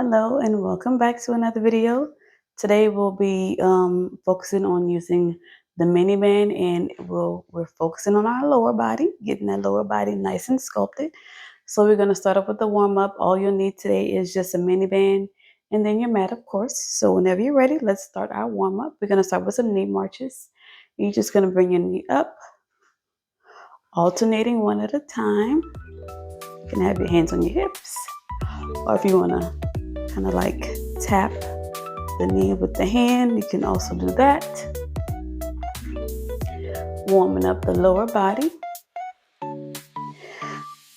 Hello and welcome back to another video. Today we'll be focusing on using the mini band, and we're focusing on our lower body, getting that lower body nice and sculpted. So we're going to start off with the warm up. All you'll need today is just a mini band and then your mat, of course. So whenever you're ready, let's start our warm up. We're going to start with some knee marches. You're just going to bring your knee up, alternating one at a time. You can have your hands on your hips, or if you want to kind of like tap the knee with the hand, you can also do that. Warming up the lower body.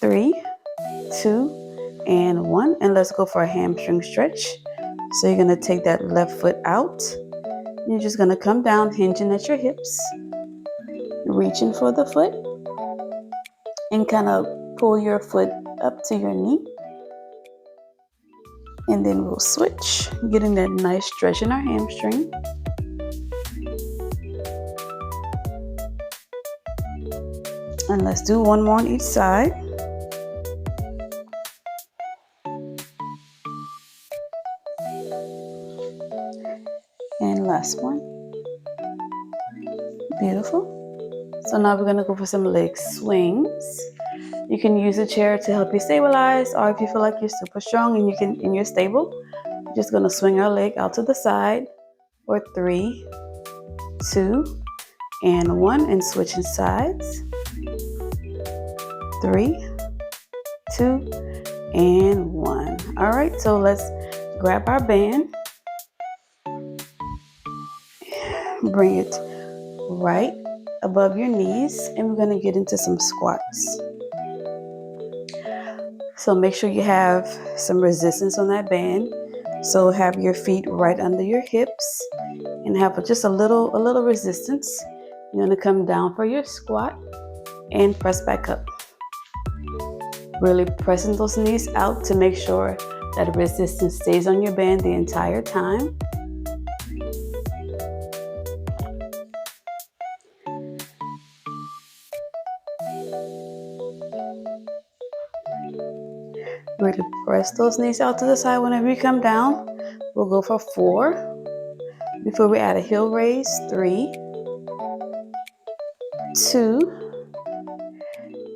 3, 2, and 1. And let's go for a hamstring stretch. So you're going to take that left foot out. You're just going to come down, hinging at your hips, reaching for the foot, and kind of pull your foot up to your knee. And then we'll switch, getting that nice stretch in our hamstring. And let's do one more on each side. And last one. Beautiful. So now we're going to go for some leg swings. You can use a chair to help you stabilize, or if you feel like you're super strong and you're stable, you're just going to swing our leg out to the side for 3, 2, and 1, and switching sides. 3, 2, and 1. All right, so let's grab our band, bring it right above your knees, and we're going to get into some squats. So make sure you have some resistance on that band. So have your feet right under your hips and have just a little resistance. You're going to come down for your squat and press back up. Really pressing those knees out to make sure that resistance stays on your band the entire time. Really press those knees out to the side. Whenever you come down, we'll go for 4. Before we add a heel raise, 3, 2,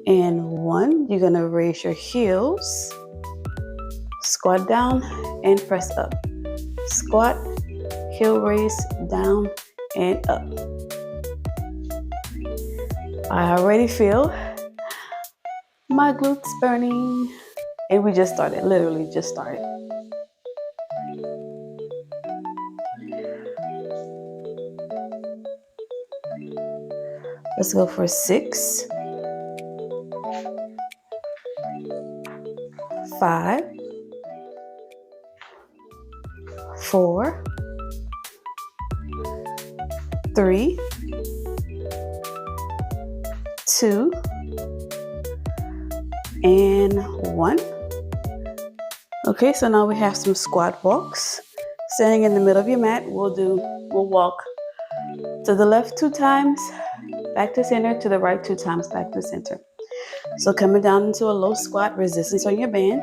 and 1. You're gonna raise your heels, squat down and press up. Squat, heel raise, down and up. I already feel my glutes burning. And we just started, literally just started. Let's go for 6, 5, 4, 3, 2, and 1. Okay, so now we have some squat walks. Standing in the middle of your mat, we'll walk to the left 2 times, back to center, to the right 2 times, back to center. So coming down into a low squat, resistance on your band.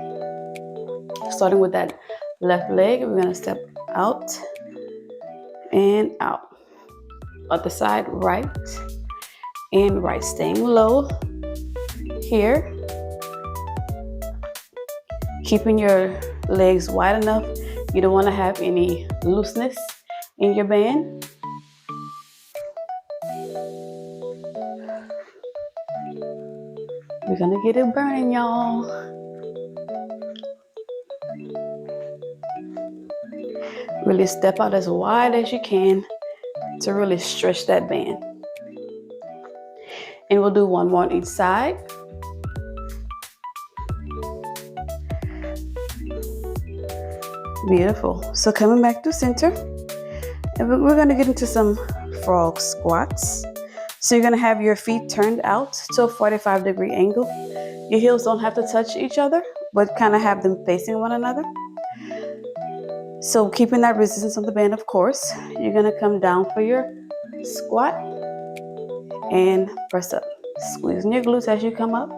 Starting with that left leg, we're gonna step out and out. Other side, right and right. Staying low here. Keeping your legs wide enough. You don't want to have any looseness in your band. We're gonna get it burning, y'all. Really step out as wide as you can to really stretch that band. And we'll do one more on each side. Beautiful. So coming back to center, and we're going to get into some frog squats. So you're going to have your feet turned out to a 45-degree angle. Your heels don't have to touch each other, but kind of have them facing one another. So keeping that resistance on the band, of course, you're going to come down for your squat and press up. Squeezing your glutes as you come up.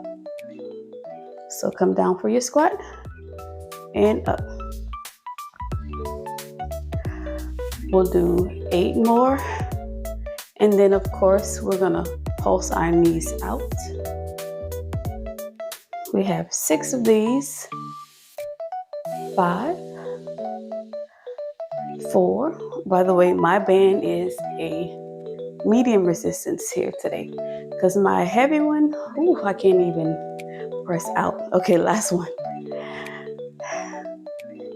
So come down for your squat and up. We'll do 8 more. And then of course, we're gonna pulse our knees out. We have 6 of these. 5, 4. By the way, my band is a medium resistance here today because my heavy one, I can't even press out. Okay, last one.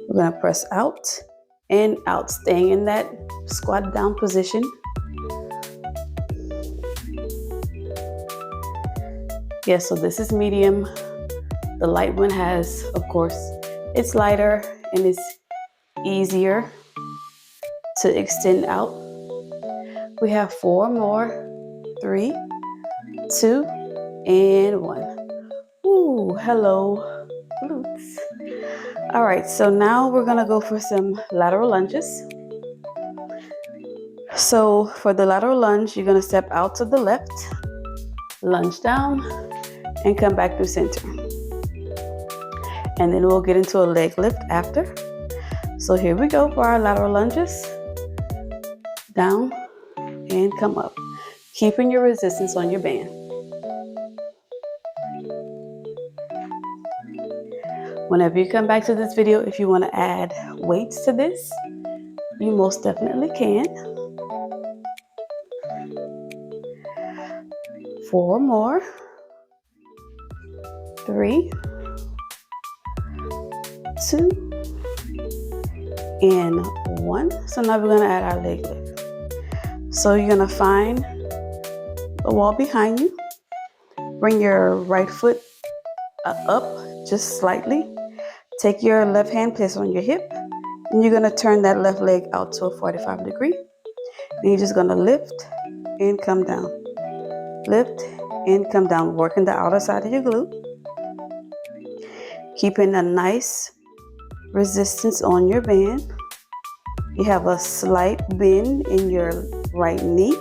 We're gonna press out and out, staying in that squat down position. Yeah, so this is medium. The light one has, of course, it's lighter and it's easier to extend out. We have 4 more. 3, 2, and 1. Ooh, hello, glutes. All right, so now we're gonna go for some lateral lunges. So for the lateral lunge, you're gonna step out to the left, lunge down, and come back to center. And then we'll get into a leg lift after. So here we go for our lateral lunges. Down and come up, keeping your resistance on your band. Whenever you come back to this video, if you want to add weights to this, you most definitely can. 4 more. 3, 2, and 1. So now we're going to add our leg lift. So you're going to find the wall behind you. Bring your right foot up just slightly. Take your left hand, place on your hip, and you're going to turn that left leg out to a 45 degree. And you're just going to lift and come down. Lift and come down, working the outer side of your glute. Keeping a nice resistance on your band. You have a slight bend in your right knee.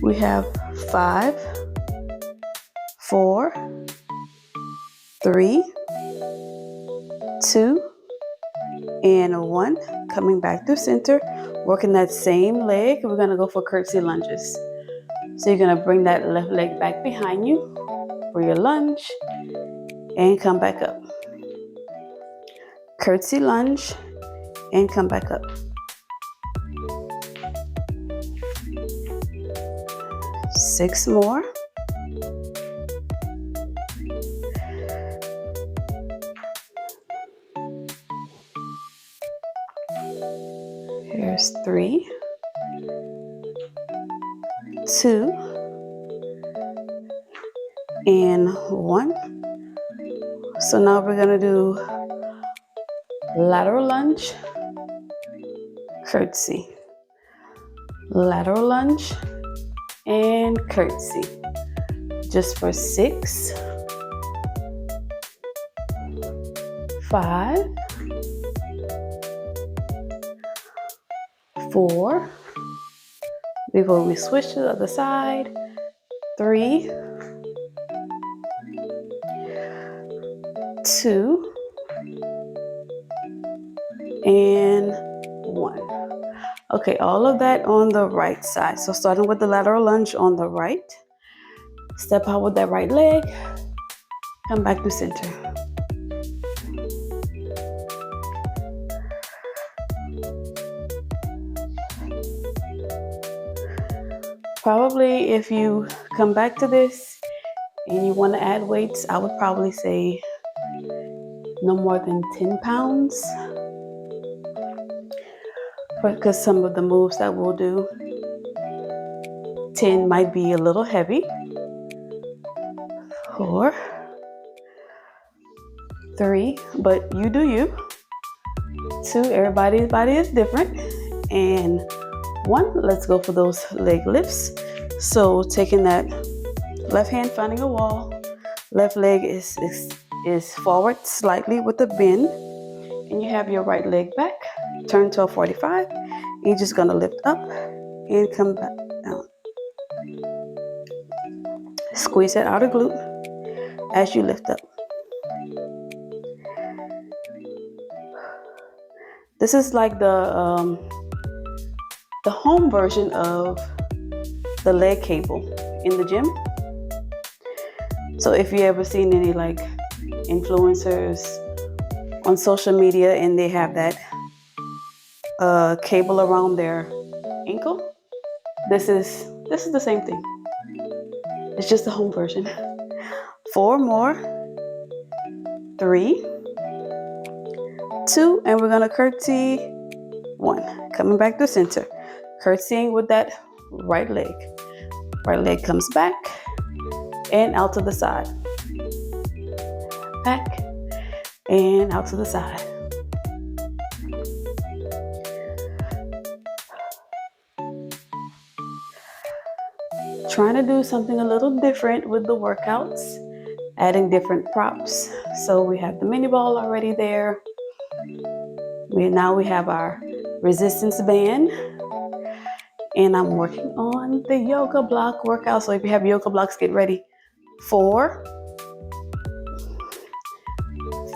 We have 5, 4, 3, 2, and 1. Coming back to center, working that same leg. We're gonna go for curtsy lunges. So you're gonna bring that left leg back behind you for your lunge and come back up. Curtsy lunge and come back up. 6 more. Here's 3, 2, and 1. So now we're gonna do lateral lunge, curtsy, lateral lunge, and curtsy. Just for 6, 5, 4, before we switch to the other side, 3, 2, and 1. Okay, all of that on the right side. So starting with the lateral lunge on the right, step out with that right leg, come back to center. Probably if you come back to this and you want to add weights, I would probably say no more than 10 pounds. Because some of the moves that we'll do, 10 might be a little heavy. 4, 3, but you do you. 2, everybody's body is different. And 1, let's go for those leg lifts. So taking that left hand, finding a wall, left leg is forward slightly with a bend, and you have your right leg back, turn to a 45. You're just gonna lift up and come back down. Squeeze that outer glute as you lift up. This is like the home version of the leg cable in the gym. So if you ever seen any like influencers on social media and they have that cable around their ankle, this is the same thing. It's just the home version. 4 more. 3, 2, and we're gonna curtsy. 1. Coming back to center. Curtsying with that right leg. Right leg comes back and out to the side. Back and out to the side. Trying to do something a little different with the workouts, adding different props. So we have the mini ball already there. Now we have our resistance band. And I'm working on the yoga block workout. So if you have yoga blocks, get ready. 4,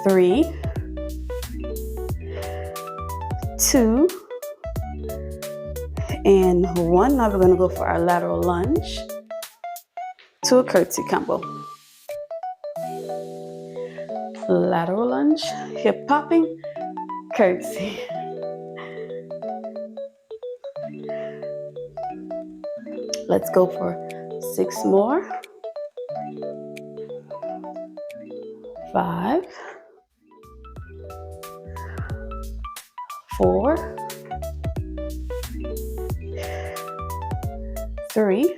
3, 2, and 1. Now we're going to go for our lateral lunge to a curtsy combo. Lateral lunge, hip popping, curtsy. Let's go for 6 more. 5, 4, 3,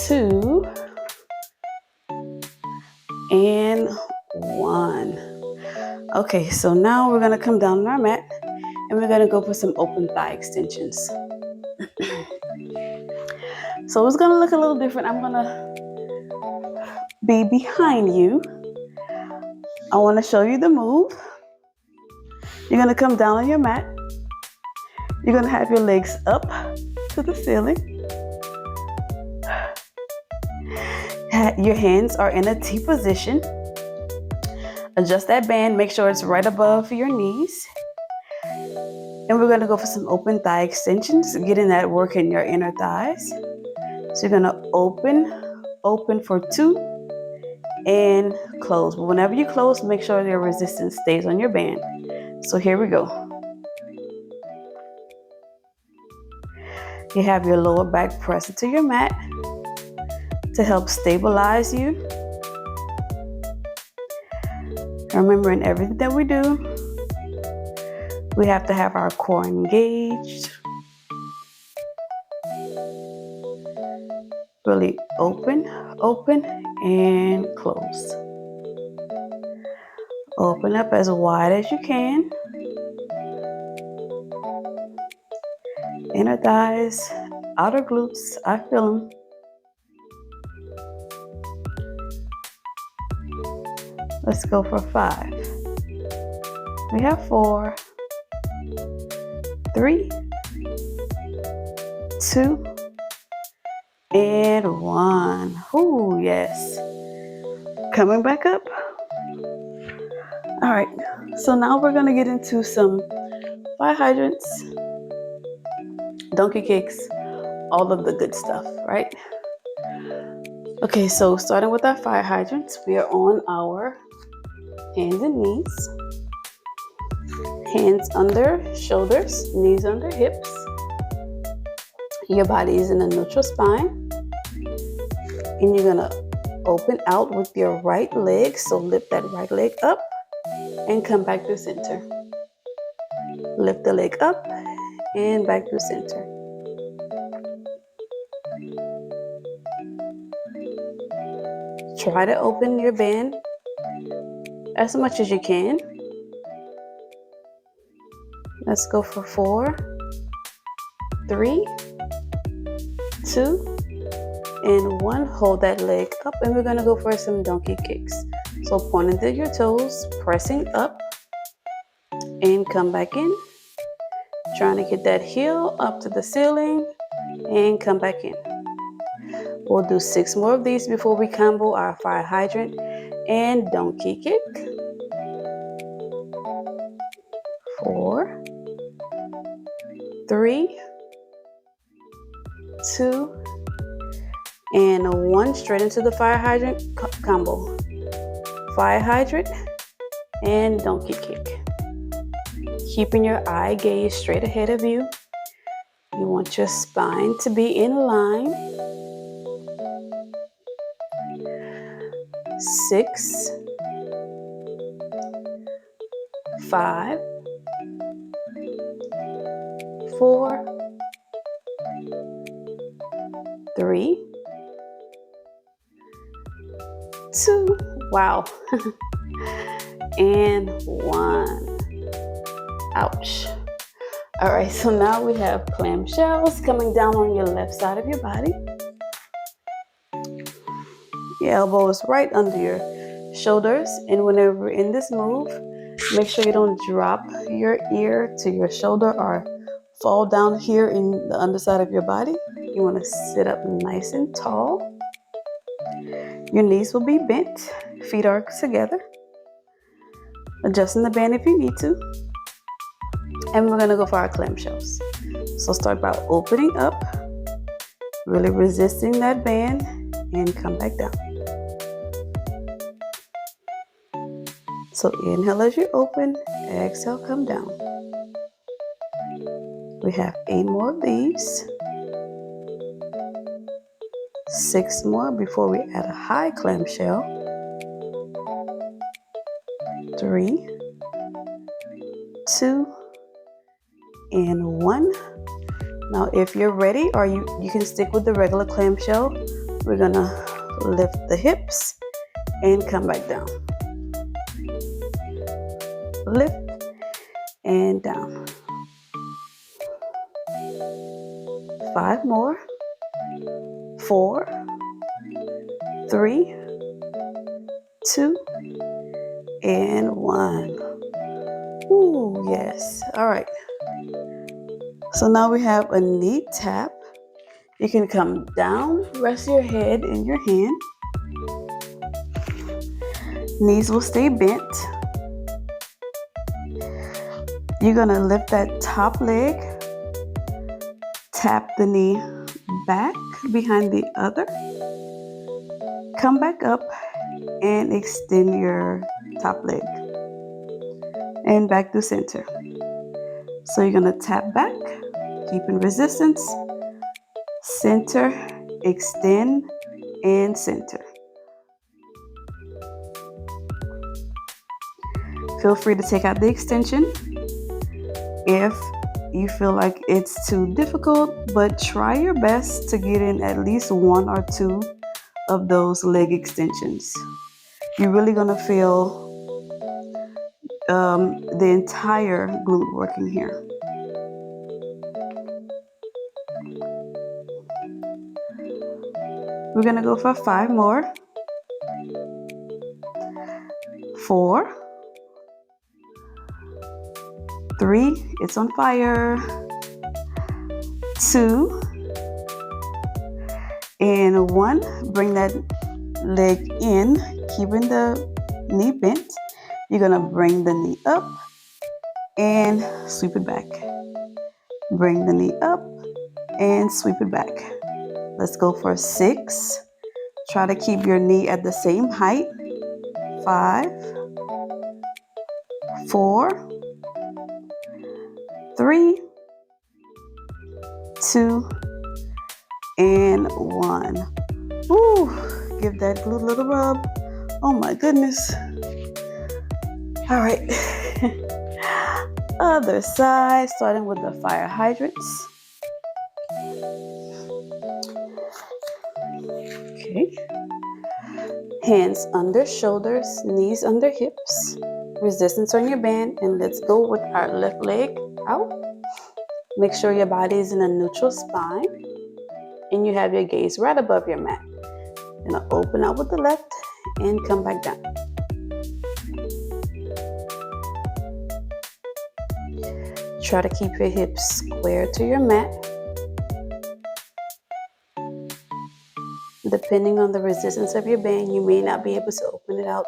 2, and 1. Okay, so now we're gonna come down on our mat and we're gonna go for some open thigh extensions. So it's gonna look a little different. I'm gonna be behind you. I wanna show you the move. You're gonna come down on your mat. You're gonna have your legs up to the ceiling. Your hands are in a T position. Adjust that band, make sure it's right above your knees. And we're gonna go for some open thigh extensions, getting that work in your inner thighs. So you're gonna open for 2 and close. But whenever you close, make sure your resistance stays on your band. So here we go. You have your lower back pressed to your mat to help stabilize you. Remember, in everything that we do, we have to have our core engaged. Really open, and close. Open up as wide as you can. Inner thighs, outer glutes, I feel them. Let's go for 5. We have 4, 3, 2, and 1. Ooh, yes. Coming back up. All right, so now we're gonna get into some fire hydrants, donkey kicks, all of the good stuff, right? Okay, so starting with our fire hydrants, we are on our hands and knees. Hands under shoulders, knees under hips. Your body is in a neutral spine. And you're gonna open out with your right leg. So lift that right leg up and come back to center. Lift the leg up and back to center. Try to open your band as much as you can. Let's go for 4, 3, 2, and 1. Hold that leg up and we're gonna go for some donkey kicks. So pointing to your toes, pressing up and come back in. Trying to get that heel up to the ceiling and come back in. We'll do 6 more of these before we combo our fire hydrant and donkey kick. 3, 2, and 1. Straight into the fire hydrant combo. Fire hydrant and donkey kick. Keeping your eye gaze straight ahead of you. You want your spine to be in line. 6, 5, 4, 3, 2, wow, and 1. Ouch. All right, so now we have clamshells coming down on your left side of your body. Your elbow is right under your shoulders, and whenever in this move, make sure you don't drop your ear to your shoulder or fall down here in the underside of your body. You want to sit up nice and tall. Your knees will be bent, feet are together. Adjusting the band if you need to. And we're going to go for our clamshells. So start by opening up, really resisting that band, and come back down. So inhale as you open, exhale, come down. We have 8 more of these. 6 more before we add a high clamshell. 3, 2, and 1. Now if you're ready, or you can stick with the regular clamshell, we're gonna lift the hips and come back down. Lift and down. 5 more. 4, 3, 2, and 1. Ooh, yes. All right. So now we have a knee tap. You can come down, rest your head in your hand. Knees will stay bent. You're gonna lift that top leg, tap the knee back behind the other, come back up and extend your top leg and back to center. So you're gonna tap back, keeping resistance, center, extend, and center. Feel free to take out the extension if you feel like it's too difficult, but try your best to get in at least 1 or 2 of those leg extensions. You're really gonna feel the entire glute working here. We're gonna go for 5 more. 4, 3, it's on fire. 2, and 1. Bring that leg in, keeping the knee bent. You're gonna bring the knee up and sweep it back. Bring the knee up and sweep it back. Let's go for 6. Try to keep your knee at the same height. 5, 4, 3, 2, and 1. Ooh, give that glute a little rub. Oh my goodness. All right. Other side, starting with the fire hydrants. Okay. Hands under shoulders, knees under hips. Resistance on your band, and let's go with our left leg out. Make sure your body is in a neutral spine and you have your gaze right above your mat. Gonna open up with the left and come back down. Try to keep your hips square to your mat. Depending on the resistance of your band, you may not be able to open it out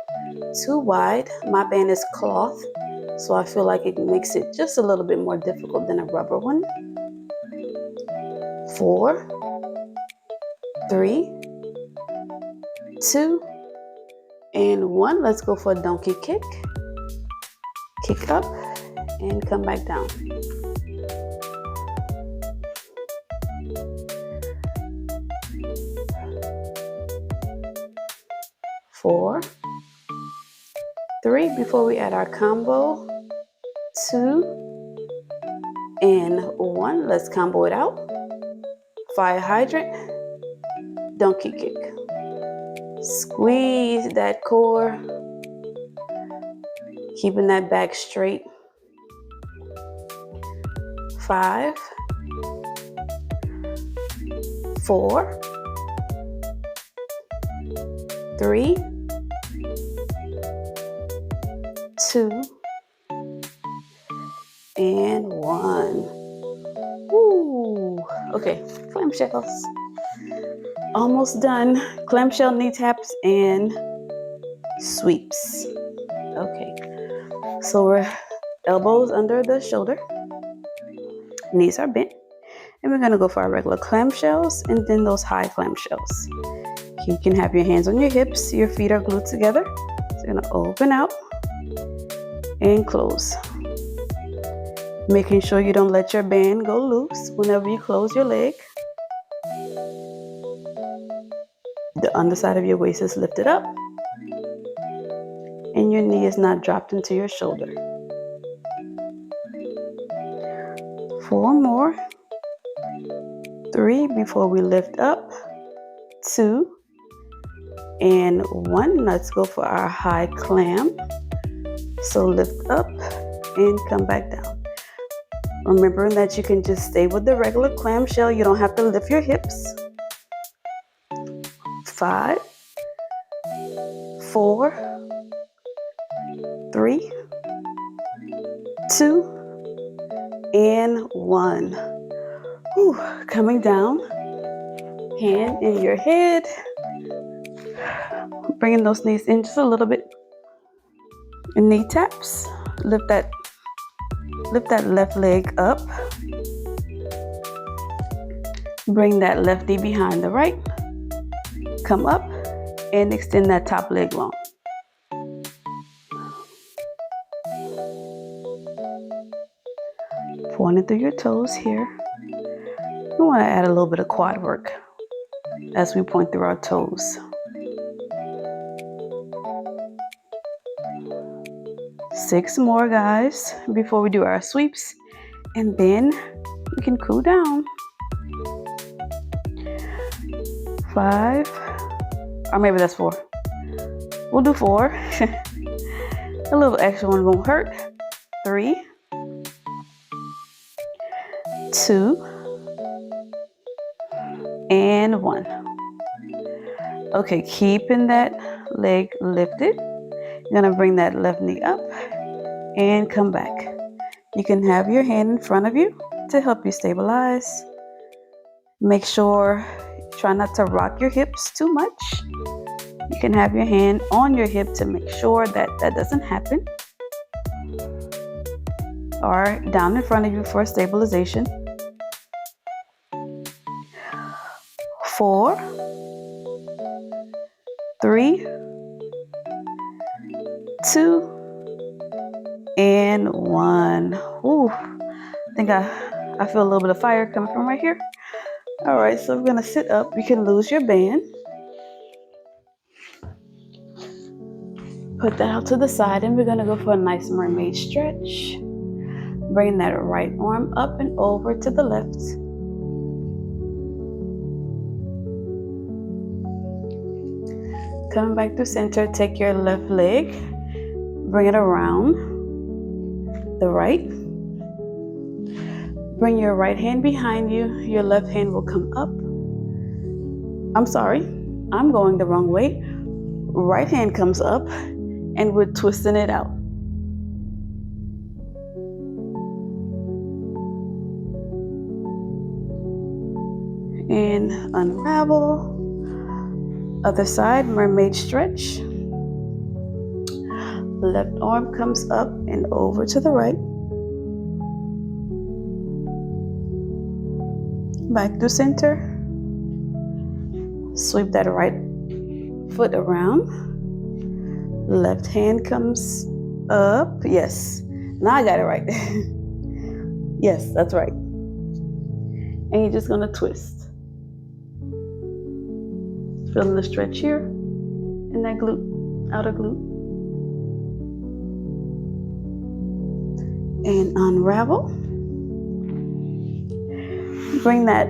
too wide. My band is cloth, so I feel like it makes it just a little bit more difficult than a rubber one. 4, 3, 2, and 1. Let's go for a donkey kick. Kick up and come back down. 4, 3 before we add our combo. 2 and 1. Let's combo it out. Fire hydrant, donkey kick. Squeeze that core, keeping that back straight. 5, 4, 3, 2, and 1. Woo! Okay, clamshells. Almost done. Clamshell knee taps and sweeps. Okay, so we're elbows under the shoulder, knees are bent, and we're gonna go for our regular clamshells and then those high clamshells. You can have your hands on your hips, your feet are glued together. So you're gonna open out and close. Making sure you don't let your band go loose whenever you close your leg. The underside of your waist is lifted up and your knee is not dropped into your shoulder. 4 more. 3 before we lift up. 2 and 1. Let's go for our high clam. So lift up and come back down. Remembering that you can just stay with the regular clamshell. You don't have to lift your hips. 5, 4, 3, 2, and 1. Whew. Coming down, hand in your head, bringing those knees in just a little bit. And knee taps. Lift that left leg up. Bring that left knee behind the right. Come up and extend that top leg long. Pointing through your toes here. We want to add a little bit of quad work as we point through our toes. 6 more, guys, before we do our sweeps, and then we can cool down. 5, or maybe that's 4. We'll do 4. A little extra one won't hurt. 3, 2, and 1. Okay, keeping that leg lifted. You're gonna bring that left knee up and come back. You can have your hand in front of you to help you stabilize. Make sure, try not to rock your hips too much. You can have your hand on your hip to make sure that that doesn't happen. Or down in front of you for stabilization. 4, 3, 2, and 1. Ooh, I think I feel a little bit of fire coming from right here. All right, so we're gonna sit up. You can lose your band. Put that out to the side, and we're gonna go for a nice mermaid stretch. Bring that right arm up and over to the left. Coming back to center, take your left leg, bring it around the right. Bring your right hand behind you. Your left hand will come up. I'm sorry, I'm going the wrong way. Right hand comes up and we're twisting it out. And unravel. Other side, mermaid stretch. Left arm comes up and over to the right. Back to center. Sweep that right foot around. Left hand comes up. Yes. Now I got it right. Yes, that's right. And you're just gonna twist. Feeling the stretch here in that glute, outer glute. And unravel. Bring that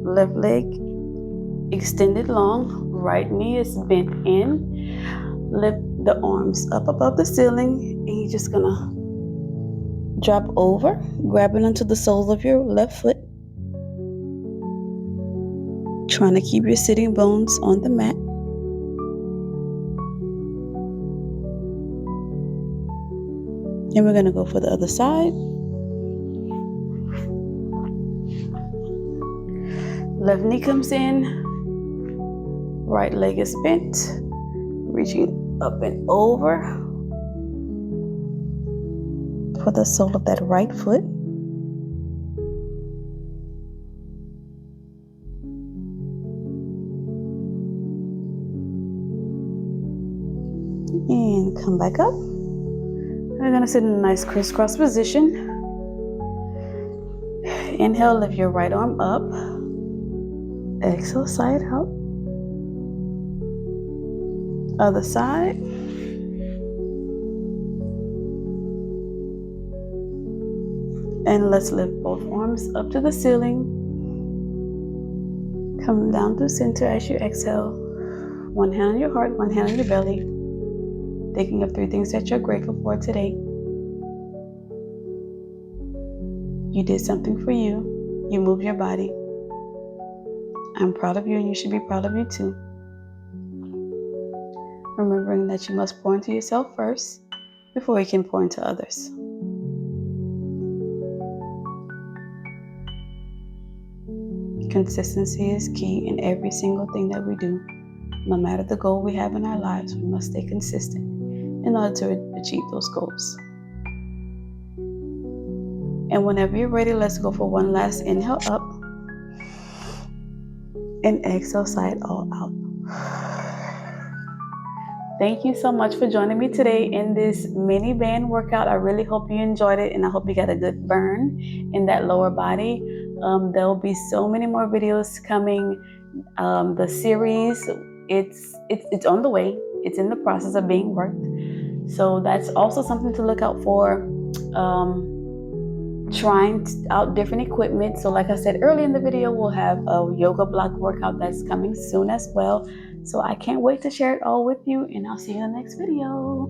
left leg extended long. Right knee is bent in. Lift the arms up above the ceiling, and you're just gonna drop over, grabbing onto the soles of your left foot. Trying to keep your sitting bones on the mat. And we're gonna go for the other side. Left knee comes in, right leg is bent, reaching up and over for the sole of that right foot. And come back up. We're gonna sit in a nice crisscross position. Inhale, lift your right arm up. Exhale, side out. Other side. And let's lift both arms up to the ceiling. Come down through center as you exhale. One hand on your heart, one hand on your belly. Thinking of 3 things that you're grateful for today. You did something for you. You moved your body. I'm proud of you, and you should be proud of you too. Remembering that you must pour into yourself first before you can pour into others. Consistency is key in every single thing that we do. No matter the goal we have in our lives, we must stay consistent in order to achieve those goals. And whenever you're ready, let's go for one last inhale up. And exhale, side all out. Thank you so much for joining me today in this mini band workout. I really hope you enjoyed it, and I hope you got a good burn in that lower body. There will be so many more videos coming. The series, it's on the way. It's in the process of being worked. So that's also something to look out for. Trying out different equipment. So like I said earlier in the video, we'll have a yoga block workout that's coming soon as well. So I can't wait to share it all with you, and I'll see you in the next video.